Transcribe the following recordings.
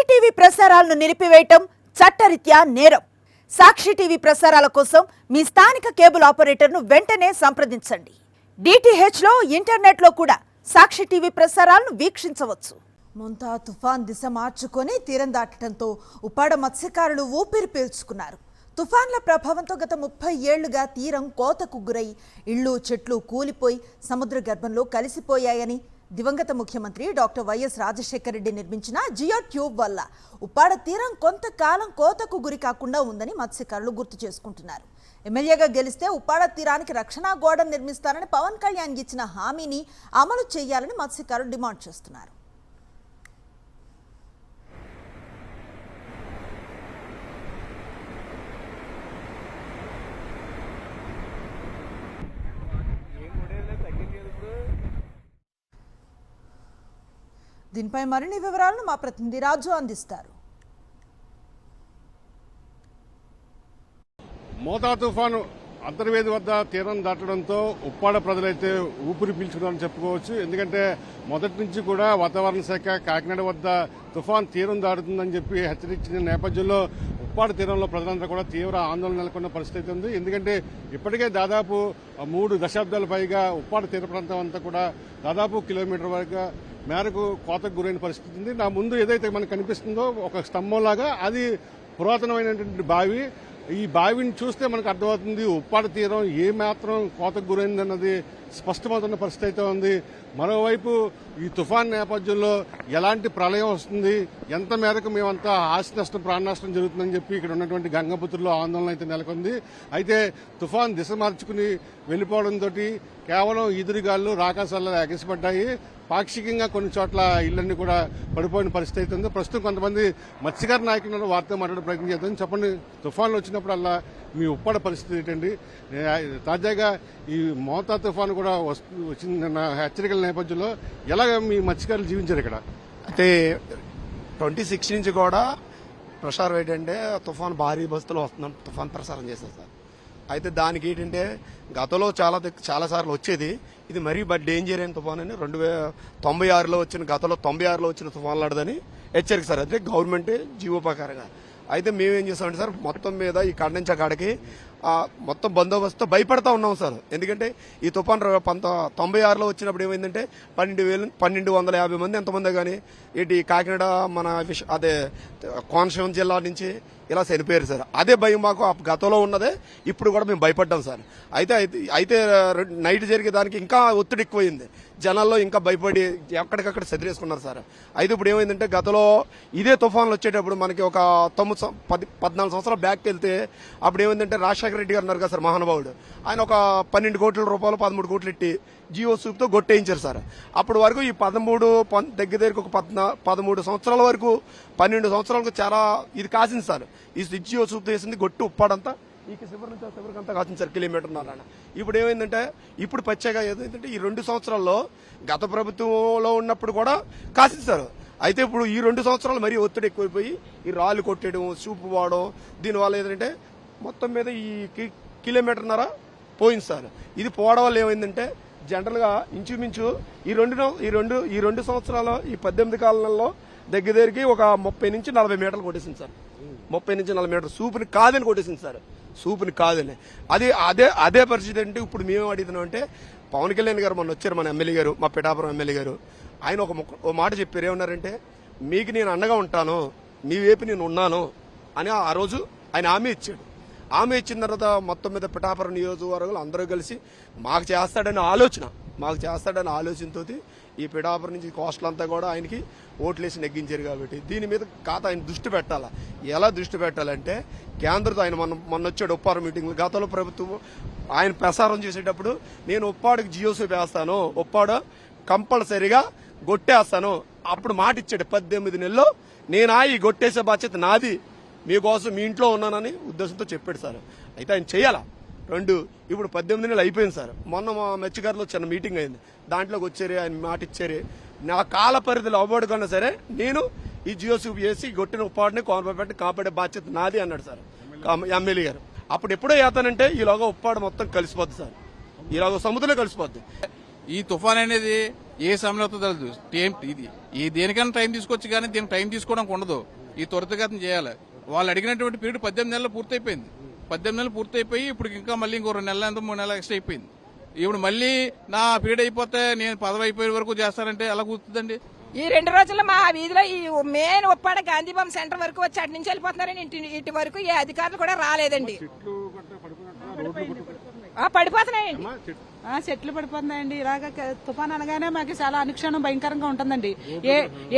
TV ప్రసారాలను నిలిపివేయటం చట్టరీత్యా నేరం. సాక్షి టీవీ ప్రసారాల కోసం మీ స్థానిక కేబుల్ ఆపరేటర్ను వెంటనే సంప్రదించండి. DTH లో ఇంటర్నెట్ లో కూడా సాక్షి టీవీ ప్రసారాలను వీక్షించవచ్చు. మొంతా తుఫాన్ దిశ మార్చుకొని తీరం దాటడంతో ఉప్పాడ మత్స్యకారులు ఊపిరి పీల్చుకున్నారు. తుఫాన్ల ప్రభావంతో గత 30 ఏళ్లుగా తీరం కోతకు గురై ఇళ్లు చెట్లు కూలిపోయి సముద్ర గర్భంలో కలిసిపోయాయని దివంగత ముఖ్యమంత్రి డాక్టర్ వైఎస్ రాజశేఖర రెడ్డి నిర్మించిన జియో ట్యూబ్ వల్ల ఉప్పాడ తీరం కొంతకాలం కోతకు గురి కాకుండా ఉందని మత్స్యకారులు గుర్తు చేసుకుంటున్నారు. ఎమ్మెల్యేగా గెలిస్తే ఉప్పాడ తీరానికి రక్షణ గోడ నిర్మిస్తారని పవన్ కళ్యాణ్ ఇచ్చిన హామీని అమలు చేయాలని మత్స్యకారులు డిమాండ్ చేస్తున్నారు. దీనిపై మరిన్ని వివరాలను మా ప్రతినిధి రాజు అందిస్తారు. మోతా తుఫాను అంతర్వేది వద్ద తీరం దాటడంతో ఉప్పాడ ప్రజలైతే ఊపిరి పీల్చుకున్నారని చెప్పుకోవచ్చు. ఎందుకంటే మొదటి నుంచి కూడా వాతావరణ శాఖ కాకినాడ వద్ద తుఫాన్ తీరం దాటుతుందని చెప్పి హెచ్చరించిన నేపథ్యంలో ఉప్పాడ తీరంలో ప్రజలంతా కూడా తీవ్ర ఆందోళన నెలకొన్న పరిస్థితి ఉంది. ఎందుకంటే ఇప్పటికే దాదాపు 3 దశాబ్దాల పైగా ఉప్పాడ తీర ప్రాంతం అంతా కూడా దాదాపు కిలోమీటర్ వరకు మేరకు కోతకు గురైన పరిస్థితి ఉంది. నా ముందు ఏదైతే మనకు కనిపిస్తుందో ఒక స్తంభంలాగా అది పురాతనమైనటువంటి బావి. ఈ బావిని చూస్తే మనకు అర్థమవుతుంది ఉప్పాడ తీరం ఏ మాత్రం కోతకు గురైందన్నది స్పష్టమవుతున్న పరిస్థితి అయితే ఉంది. మరోవైపు ఈ తుఫాన్ నేపథ్యంలో ఎలాంటి ప్రళయం వస్తుంది, ఎంత మేరకు మేమంతా ఆస్తి నష్టం ప్రాణ నష్టం జరుగుతుందని చెప్పి ఇక్కడ ఉన్నటువంటి గంగపుత్రులో ఆందోళన అయితే నెలకొంది. అయితే తుఫాన్ దిశ మార్చుకుని వెళ్లిపోవడంతో కేవలం ఈదురుగాళ్లు రాకాసాలు ఎగసిపడ్డాయి. పాక్షికంగా కొన్ని చోట్ల ఇళ్లన్నీ కూడా పడిపోయిన పరిస్థితి అవుతుంది. ప్రస్తుతం కొంతమంది మత్స్యకార నాయకులను వారితో మాట్లాడే ప్రయత్నం చేద్దాం. చెప్పండి, తుఫాన్లు వచ్చినప్పుడల్లా మీ ఉప్పాడ పరిస్థితి ఏంటండి? తాజాగా ఈ మోతా తుఫాను కూడా వచ్చిందన్న హెచ్చరికల నేపథ్యంలో ఎలాగ మీ మత్స్యకారులు జీవించారు ఇక్కడ? అయితే 26 నుంచి కూడా ప్రసారం ఏంటంటే తుఫాన్ భారీ బస్తులు వస్తుందని తుఫాన్ ప్రసారం చేశారు సార్. అయితే దానికి ఏంటంటే గతంలో చాలా సార్లు వచ్చేది, ఇది మరీ డేంజర్ అయిన తుఫాన్ అని 1996లో వచ్చిన గతంలో 96లో వచ్చిన తుఫాన్ లాడదని హెచ్చరిక సార్. అంటే గవర్నమెంట్ జీవో ప్రకారంగా. అయితే మేమేం చేస్తామంటే సార్ మొత్తం మీద ఈ కాడ నుంచి కాడికి మొత్తం బందోబస్తుతో భయపడతా ఉన్నాం సార్. ఎందుకంటే ఈ తుఫాన్ 96లో వచ్చినప్పుడు ఏమైందంటే 1250 మంది ఎంతమంది కానీ ఏంటి కాకినాడ మన అదే కోనసీమ జిల్లా నుంచి ఇలా చనిపోయారు సార్. అదే భయం మాకు గతంలో ఉన్నదే, ఇప్పుడు కూడా మేము భయపడ్డాం సార్. అయితే నైట్ జరిగే దానికి ఇంకా ఒత్తిడి ఎక్కువైంది, జనాల్లో ఇంకా భయపడి ఎక్కడికక్కడ చెదిరేసుకున్నారు సార్. అయితే ఇప్పుడు ఏమైందంటే గతంలో ఇదే తుఫాన్లు వచ్చేటప్పుడు మనకి ఒక 14 సంవత్సరాల బ్యాక్ వెళ్తే అప్పుడు ఏమైందంటే రాజశేఖర రెడ్డి గారు ఉన్నారు కదా సార్, మహానుభావుడు, ఆయన ఒక 12 కోట్ల రూపాయలు 13 కోట్లు ఇట్టి జియో సూప్తో గొట్టేయించారు సార్. అప్పటి వరకు ఈ 13 ఒక 13 సంవత్సరాల వరకు 12 సంవత్సరాలకు చాలా ఇది కాసింది సార్. ఈ జియో సూప్తో వేసింది గొట్టు ఉప్పాడంతా ఈ శిబిరం నుంచి శిబిరంతా కాసింది సార్, కిలోమీటర్న్నర. ఇప్పుడు ఏమైందంటే ఇప్పుడు పచ్చేగా ఏదైతే ఈ 2 సంవత్సరాల్లో గత ప్రభుత్వంలో ఉన్నప్పుడు కూడా కాసింది సార్. అయితే ఇప్పుడు ఈ 2 సంవత్సరాలు మరీ ఒత్తిడి ఎక్కువైపోయి ఈ రాళ్ళు కొట్టేయడం, సూపు పోవడం, దీనివల్ల ఏంటంటే మొత్తం మీద ఈ కిలోమీటర్న్నర పోయింది సార్. ఇది పోవడం వల్ల ఏమైందంటే జనరల్గా ఇంచుమించు ఈ రెండు సంవత్సరాల ఈ 18 కాలంలో దగ్గరికి ఒక 30 నుంచి 40 మీటర్లు కొట్టేసింది సార్. 30 నుంచి 40 మీటర్లు సూపుని కాదని కొట్టేసింది సార్, సూపుని కాదని. అదే పరిస్థితి అంటే ఇప్పుడు మేము అడుగుతున్నాం అంటే పవన్ కళ్యాణ్ గారు మొన్న వచ్చారు, మన ఎమ్మెల్యే గారు, మా పిఠాపురం ఎమ్మెల్యే గారు. ఆయన ఒక మాట చెప్పారు, ఏమన్నారంటే మీకు నేను అండగా ఉంటాను, మీ వైపు నేను ఉన్నాను అని ఆ రోజు ఆయన హామీ ఇచ్చాడు. హామీ ఇచ్చిన తర్వాత మొత్తం మీద పిఠాపురం నియోజకవర్గాలు అందరూ కలిసి మాకు చేస్తాడని ఆలోచనతో ఈ పిఠాపురం నుంచి కోస్టల్ అంతా కూడా ఆయనకి ఓట్లేసి నెగ్గించారు. కాబట్టి దీని మీద ఆయన దృష్టి పెట్టాలా. ఎలా దృష్టి పెట్టాలంటే కేంద్రంతో ఆయన మొన్న వచ్చాడు ఉప్పాడ మీటింగ్. గతంలో ప్రభుత్వం ఆయన ప్రసారం చేసేటప్పుడు నేను ఉప్పాడకి జియో సూప్ వేస్తాను, ఉప్పాడ కంపల్సరీగా గొట్టేస్తాను, అప్పుడు మాట ఇచ్చాడు 18 నెలల్లో నేను ఈ గొట్టేసే బాధ్యత నాది, మీకోసం మీ ఇంట్లో ఉన్నానని ఉద్దేశంతో చెప్పాడు సార్. అయితే ఆయన చేయాలా. ఇప్పుడు 18 నెలలు అయిపోయింది సార్. మొన్న మా మత్స్యకారులో చిన్న మీటింగ్ అయింది, దాంట్లోకి వచ్చారు, ఆయన మాట ఇచ్చారు, నా కాల పరిధిలో అవ్వడుకున్నా సరే నేను ఈ జియో సూప్ చేసి గొట్టిన ఉప్పాడిని కోనపెట్టి కాపాడే బాధ్యత నాది అన్నాడు సార్ ఎమ్మెల్యే గారు. అప్పుడు ఎప్పుడో వేస్తానంటే ఈలోగా ఉప్పాడు మొత్తం కలిసిపోద్ది సార్, ఈలోగా సముద్రంలో కలిసిపోద్ది. ఈ తుఫాన్ అనేది ఏ సమయంలో అవుతుందో తెలియదు. ఈ దేనికైనా టైం తీసుకోవచ్చు, కానీ దీనికి టైం తీసుకోవడానికి ఉండదు. ఈ త్వరితగతిన చేయాలి. వాళ్ళు అడిగినటువంటి పీరియడ్ 18 నెలలు పూర్తయిపోయింది. 18 నెలలు పూర్తయిపోయి ఇప్పుడు ఇంకా మళ్ళీ ఇంకో 2 నెలలు ఎంతో 3 నెలలు ఎక్స్ట్రా అయిపోయింది. ఇప్పుడు మళ్ళీ నా పీరియడ్ అయిపోతే నేను పదవి అయిపోయే వరకు చేస్తానంటే ఎలా కూర్చుందండి? ఈ 2 రోజుల్లో మా వీధిలో ఈ మెయిన్ ఉప్పాడ గాంధీబాబు సెంటర్ వరకు వచ్చి అటు నుంచి వెళ్ళిపోతున్నారని ఇటు వరకు ఏ అధికారులు కూడా రాలేదండి. పడిపోతున్నాయండి, చెట్లు పడిపోతున్నాయండి. ఇలాగ తుఫాన్ అనగానే మాకు చాలా అనుక్షణం భయంకరంగా ఉంటుందండి.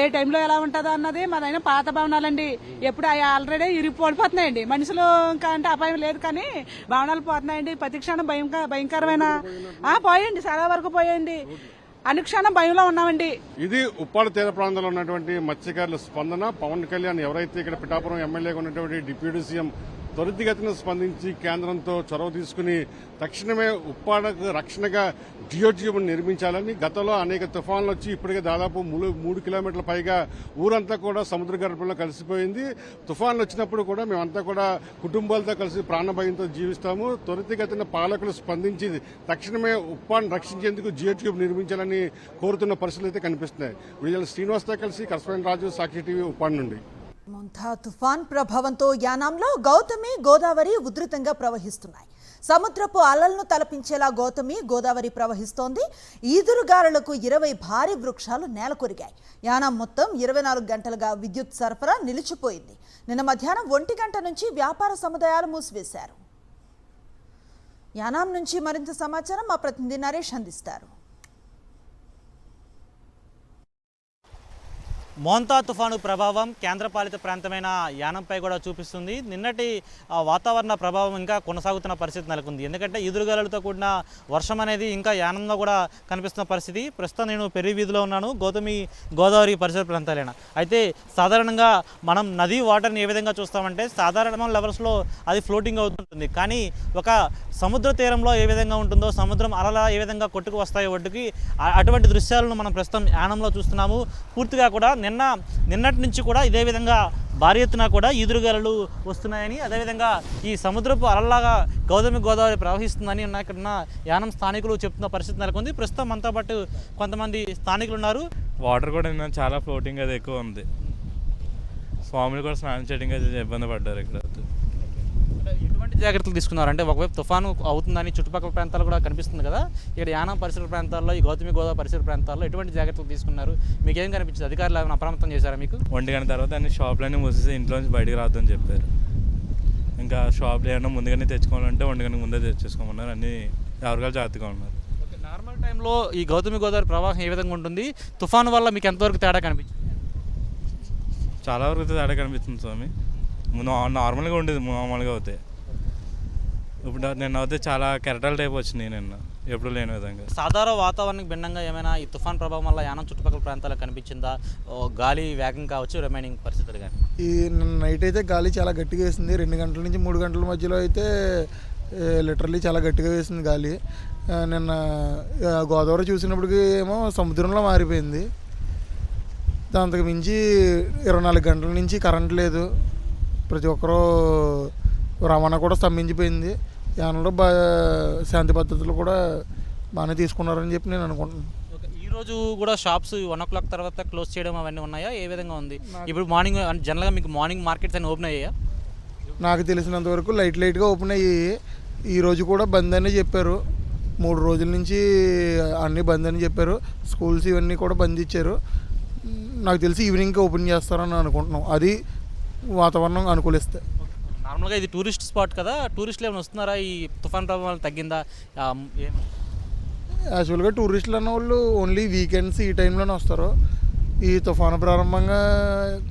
ఏ టైంలో ఎలా ఉంటుందో అన్నది మాదైనా పాత భవనాలండి. ఎప్పుడు ఆల్రెడీ పడిపోతున్నాయండి. మనుషులు ఇంకా అంటే అపాయం లేదు, కానీ భవనాలు పోతున్నాయండి. ప్రతి క్షణం భయంకరమైన పోయండి, చాలా వరకు పోయండి. అనుక్షణం భయంలో ఉన్నామండి. ఇది ఉప్పాడ తీర ప్రాంతంలో ఉన్నటువంటి మత్స్యకారుల స్పందన. పవన్ కళ్యాణ్ ఎవరైతే ఇక్కడ పిఠాపురం ఎమ్మెల్యేగా ఉన్నటువంటి డిప్యూటీ సీఎం త్వరితగతిన స్పందించి కేంద్రంతో చొరవ తీసుకుని తక్షణమే ఉప్పాడకు రక్షణగా జియో ట్యూబ్ నిర్మించాలని, గతంలో అనేక తుఫాన్లు వచ్చి ఇప్పటికే దాదాపు 3 కిలోమీటర్ల పైగా ఊరంతా కూడా సముద్ర గర్భంలో కలిసిపోయింది. తుఫాన్లు వచ్చినప్పుడు కూడా మేమంతా కూడా కుటుంబాలతో కలిసి ప్రాణభయంతో జీవిస్తాము. త్వరితగతిన పాలకులు స్పందించి తక్షణమే ఉప్పాడను రక్షించేందుకు జియో ట్యూబ్ నిర్మించాలని కోరుతున్న పరిస్థితులు అయితే కనిపిస్తున్నాయి. విజయ్ శ్రీనివాస్తో కలిసి కరస్పాండెంట్ రాజు, సాక్షి టీవీ, ఉప్పాడ నుండి. మొంతా తుఫాన్ ప్రభావంతో యానాంలో గౌతమి, గోదావరి ఉధృతంగా ప్రవహిస్తున్నాయి. సముద్రపు అలలను తలపించేలా గౌతమి, గోదావరి ప్రవహిస్తోంది. ఈదురుగాలులకు 20 భారీ వృక్షాలు నేలకొరిగాయి. యానాం మొత్తం 24 గంటలుగా విద్యుత్ సరఫరా నిలిచిపోయింది. నిన్న మధ్యాహ్నం 1 గంట నుంచి వ్యాపార సముదాయాలు మూసివేశారు. యానాం నుంచి మరింత సమాచారం మా ప్రతినిధి నరేష్ అందిస్తారు. మోంతా తుఫాను ప్రభావం కేంద్రపాలిత ప్రాంతమైన యానంపై కూడా చూపిస్తుంది. నిన్నటి వాతావరణ ప్రభావం ఇంకా కొనసాగుతున్న పరిస్థితి నెలకొంది. ఎందుకంటే ఈదురుగాలులతో కూడిన వర్షం అనేది ఇంకా యానంలో కూడా కనిపిస్తున్న పరిస్థితి. ప్రస్తుతం నేను పెరి వీధిలో ఉన్నాను. గౌతమి, గోదావరి పరిసర ప్రాంతాలైన అయితే సాధారణంగా మనం నదీ వాటర్ని ఏ విధంగా చూస్తామంటే సాధారణ లెవెల్స్లో అది ఫ్లోటింగ్ అవుతుంటుంది. కానీ ఒక సముద్ర తీరంలో ఏ విధంగా ఉంటుందో, సముద్రం అలలా ఏ విధంగా కొట్టుకు వస్తాయో ఒడ్డుకి, అటువంటి దృశ్యాలను మనం ప్రస్తుతం యానంలో చూస్తున్నాము. పూర్తిగా కూడా నిన్నటి నుంచి కూడా ఇదే విధంగా భారీ ఎత్తున కూడా ఈదురుగాలులు వస్తున్నాయని, అదేవిధంగా ఈ సముద్రపు అలలాగా గౌతమి, గోదావరి ప్రవహిస్తుందని ఇక్కడున్న యానం స్థానికులు చెప్తున్న పరిస్థితి నెలకొంది. ప్రస్తుతం మనతో పాటు కొంతమంది స్థానికులు ఉన్నారు. వాటర్ కూడా నిన్న చాలా ఫ్లోటింగ్ అది ఎక్కువ ఉంది. స్వాములు కూడా స్నానం చేయడానికి అయితే ఇబ్బంది పడ్డారు ఇక్కడ. ఎటువంటి జాగ్రత్తలు తీసుకున్నారు అంటే ఒకవైపు తుఫాను అవుతుందని చుట్టుపక్కల ప్రాంతాలు కూడా కనిపిస్తుంది కదా, ఇక్కడ యానం పరిసర ప్రాంతాల్లో, ఈ గౌతమి, గోదావరి పరిసర ప్రాంతాల్లో ఎటువంటి జాగ్రత్తలు తీసుకున్నారు? మీకు ఏం కనిపించింది? అధికారులు ఏమైనా అప్రమత్తం చేశారా మీకు? 1 గంట తర్వాత అన్ని షాపులన్నీ మూసేసి ఇంట్లోంచి బయటికి రావద్దని చెప్పారు. ఇంకా షాపులు ఏమన్నా ముందుగానే తెచ్చుకోవాలంటే 1 గంట ముందే తెచ్చేసుకోమన్నారు. అన్ని ఎవరికాలు జాగ్రత్తగా ఉన్నారు. నార్మల్ టైంలో ఈ గౌతమి, గోదావరి ప్రవాహం ఏ విధంగా ఉంటుంది? తుఫాను వల్ల మీకు ఎంతవరకు తేడా కనిపించింది? చాలా వరకు తేడా కనిపిస్తుంది స్వామి. నార్మల్గా ఉండేది, మామూలుగా అవుతాయి. ఇప్పుడు నిన్న అయితే చాలా కెరటాల టైప్ వచ్చినాయి నిన్న, ఎప్పుడు లేని విధంగా. సాధారణ వాతావరణానికి భిన్నంగా ఏమైనా ఈ తుఫాన్ ప్రభావం వల్ల యానం చుట్టుపక్కల ప్రాంతాలకు కనిపించిందా? గాలి వేగం కావచ్చు, రిమైనింగ్ పరిస్థితులు కానీ? ఈ నైట్ అయితే గాలి చాలా గట్టిగా వేసింది. 2 గంటల నుంచి 3 గంటల మధ్యలో అయితే లిటరల్లీ చాలా గట్టిగా వేసింది గాలి. నిన్న గోదావరి చూసినప్పటికీ ఏమో సముద్రంలో మారిపోయింది. దాంతకు మించి 24 గంటల నుంచి కరెంట్ లేదు. ప్రతి ఒక్కరూ రవాణా కూడా స్తంభించిపోయింది. యానంలో శాంతి పద్ధతులు కూడా బాగానే తీసుకున్నారని చెప్పి నేను అనుకుంటున్నాను. ఈరోజు కూడా షాప్స్ 1 o'clock తర్వాత క్లోజ్ చేయడం అవన్నీ ఉన్నాయా? ఏ విధంగా ఉంది ఇప్పుడు? మార్నింగ్ జనరల్గా మీకు మార్నింగ్ మార్కెట్స్ అన్ని ఓపెన్ అయ్యాయా? నాకు తెలిసినంత వరకు లైట్గా ఓపెన్ అయ్యాయి. ఈరోజు కూడా బంద్ అని చెప్పారు. 3 రోజుల నుంచి అన్నీ బంద్ అని చెప్పారు. స్కూల్స్ ఇవన్నీ కూడా బంద్ ఇచ్చారు. నాకు తెలిసి ఈవినింగ్కి ఓపెన్ చేస్తారని అనుకుంటున్నాం, అది వాతావరణం అనుకూలిస్తే. నార్మల్గా ఇది టూరిస్ట్ స్పాట్ కదా, టూరిస్టులు ఏమైనా వస్తున్నారా? ఈ తుఫాన్ ప్రభావం తగ్గిందా? యాక్చువల్గా టూరిస్టులు అన్న వాళ్ళు ఓన్లీ వీకెండ్స్ ఈ టైంలోనే వస్తారు. ఈ తుఫాను ప్రారంభంగా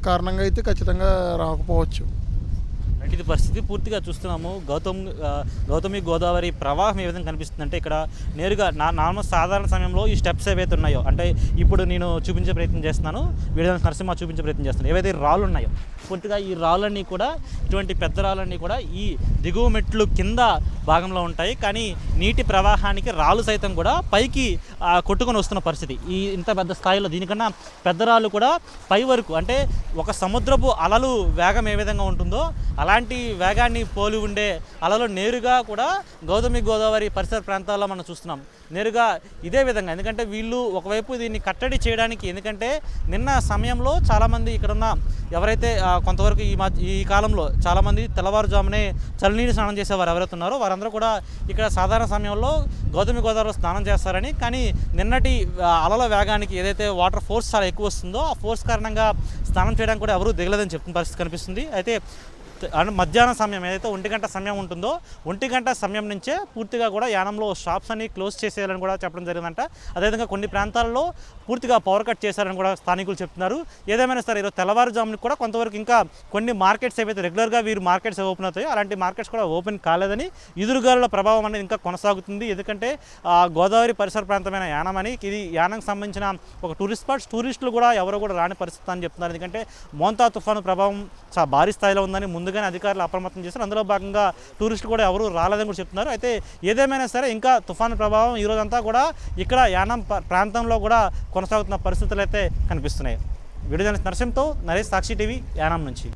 కారణంగా అయితే ఖచ్చితంగా రాకపోవచ్చు. ఇది పరిస్థితి పూర్తిగా చూస్తున్నాము. గౌతమి, గోదావరి ప్రవాహం ఏ విధంగా కనిపిస్తుందంటే ఇక్కడ నేరుగా నార్మల్ సాధారణ సమయంలో ఈ స్టెప్స్ ఏవైతే ఉన్నాయో, అంటే ఇప్పుడు నేను చూపించే ప్రయత్నం చేస్తున్నాను, వీడియో నరసింహ చూపించే ప్రయత్నం చేస్తున్నాను, ఏవైతే రాళ్ళు ఉన్నాయో పూర్తిగా ఈ రాళ్ళన్నీ కూడా, ఇటువంటి పెద్ద రాళ్ళన్నీ కూడా ఈ దిగువ మెట్లు కింద భాగంలో ఉంటాయి. కానీ నీటి ప్రవాహానికి రాళ్ళు సైతం కూడా పైకి కొట్టుకొని వస్తున్న పరిస్థితి. ఈ ఇంత పెద్ద స్థాయిలో దీనికన్నా పెద్ద రాళ్ళు కూడా పై వరకు, అంటే ఒక సముద్రపు అలలు వేగం ఏ విధంగా ఉంటుందో అలాంటి అలాంటి వేగాన్ని పోలి ఉండే అలలు నేరుగా కూడా గౌతమి గోదావరి పరిసర ప్రాంతాల్లో మనం చూస్తున్నాం. నేరుగా ఇదే విధంగా, ఎందుకంటే వీళ్ళు ఒకవైపు దీన్ని కట్టడి చేయడానికి, ఎందుకంటే నిన్న సమయంలో చాలామంది ఇక్కడున్న ఎవరైతే కొంతవరకు ఈ కాలంలో చాలామంది తెల్లవారుజామునే చలినీరు స్నానం చేసేవారు ఎవరైతే ఉన్నారో వారందరూ కూడా ఇక్కడ సాధారణ సమయంలో గౌతమి గోదావరిలో స్నానం చేస్తారని, కానీ నిన్నటి అలల వేగానికి ఏదైతే వాటర్ ఫోర్స్ చాలా ఎక్కువ వస్తుందో ఆ ఫోర్స్ కారణంగా స్నానం చేయడానికి కూడా ఎవరూ దిగలేదని చెప్తున్న పరిస్థితి కనిపిస్తుంది. అయితే మధ్యాహ్నం సమయం ఏదైతే 1 గంట సమయం ఉంటుందో 1 గంట సమయం నుంచే పూర్తిగా కూడా యానంలో షాప్స్ అన్ని క్లోజ్ చేసేయాలని కూడా చెప్పడం జరిగిందంట. అదేవిధంగా కొన్ని ప్రాంతాల్లో పూర్తిగా పవర్ కట్ చేశారని కూడా స్థానికులు చెప్తున్నారు. ఏదేమైనా సరే ఈరోజు తెల్లవారుజామునికి కూడా కొంతవరకు ఇంకా కొన్ని మార్కెట్స్ ఏవైతే రెగ్యులర్గా వీరు మార్కెట్స్ ఓపెన్ అవుతాయో అలాంటి మార్కెట్స్ కూడా ఓపెన్ కాలేదని, ఈదురుగాలుల ప్రభావం అనేది ఇంకా కొనసాగుతుంది. ఎందుకంటే గోదావరి పరిసర ప్రాంతమైన యానం అని, ఇది యానంకి సంబంధించిన ఒక టూరిస్ట్ స్పాట్స్, టూరిస్టులు కూడా ఎవరు కూడా రాని పరిస్థితి అని చెప్తున్నారు. ఎందుకంటే మోంతా తుఫాను ప్రభావం చాలా భారీ స్థాయిలో ఉందని ముందుగానే అధికారులు అప్రమత్తం చేశారు. అందులో భాగంగా టూరిస్టులు కూడా ఎవరు రాలేదని కూడా చెప్తున్నారు. అయితే ఏదేమైనా సరే ఇంకా తుఫాను ప్రభావం ఈరోజంతా కూడా ఇక్కడ యానం ప్రాంతంలో కూడా కొనసాగుతున్న పరిస్థితులు అయితే కనిపిస్తున్నాయి. వీడియో జర్నలిస్ట్ నరసింహతో నరేష్, సాక్షి టీవీ, యానం నుంచి.